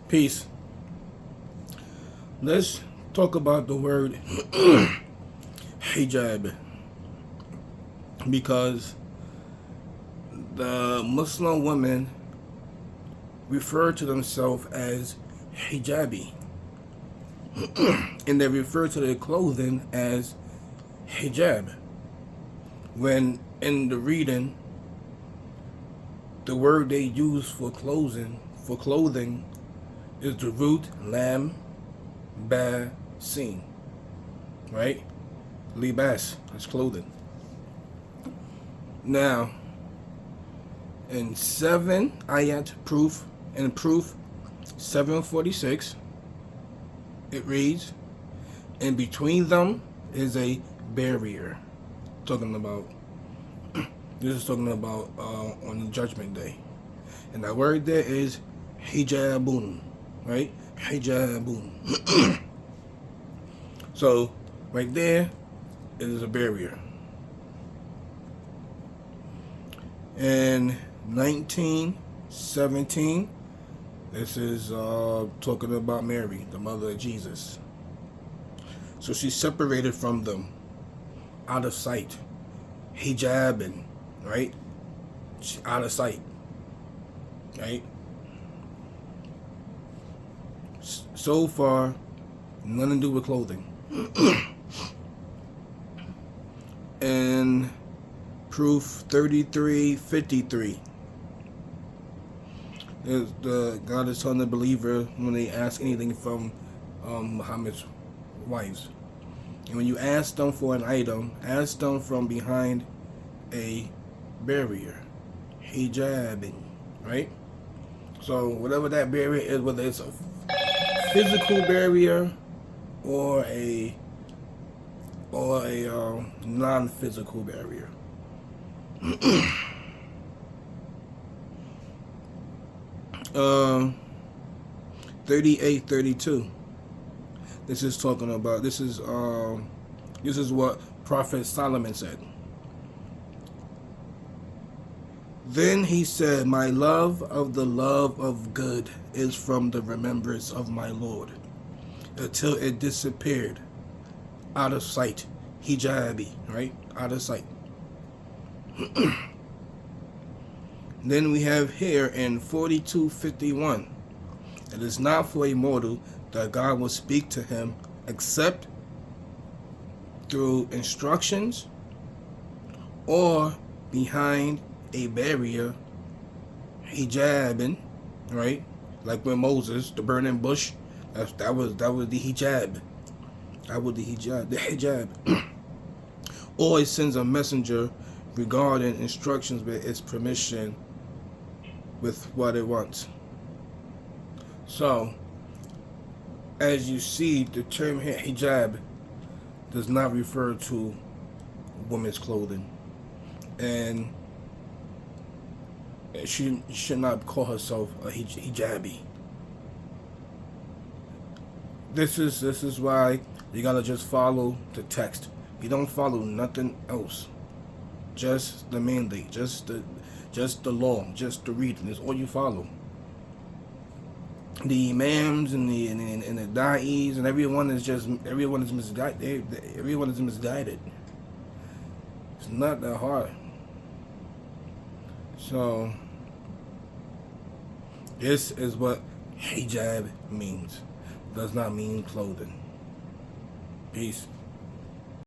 Peace. Let's talk about the word hijab, because the Muslim women refer to themselves as hijabi, and they refer to their clothing as hijab, when in the reading the word they use for clothing is the root lam ba sin, right? Libas, that's clothing. Now, in 7 ayat proof 746, it reads, "And between them is a barrier." Talking about this is talking about on the Judgment Day, and that word there is hijabun, right? Hijabun. So right there is a barrier. In 1917, this is talking about Mary, the mother of Jesus. So she's separated from them, out of sight, hijabin, right? She's out of sight, right? So far, nothing to do with clothing. And proof 3353. God is telling the believer when they ask anything from Muhammad's wives. And when you ask them for an item, ask them from behind a barrier. Hijabin, right? So whatever that barrier is, whether it's a physical barrier or a non-physical barrier. 38:32. This is talking about. This is what Prophet Solomon said. Then he said, "My love of the love of good is from the remembrance of my Lord, until it disappeared out of sight." Hijabi, right? Out of sight. Then we have here in 42:51, "It is not for a mortal that God will speak to him except through instructions or behind a barrier, hijabin," right? Like when Moses, the burning bush, that was the hijab. That was the hijab. Or it sends a messenger regarding instructions with its permission with what it wants. So, as you see, the term here, hijab, does not refer to women's clothing. And she should not call herself a hijabi. This is why you gotta just follow the text. You don't follow nothing else. Just the mandate, just the law, just the reading. That's all you follow. The imams and the da'is and everyone is misguided. Everyone is misguided. It's not that hard. So this is what hijab means. It does not mean clothing. Peace.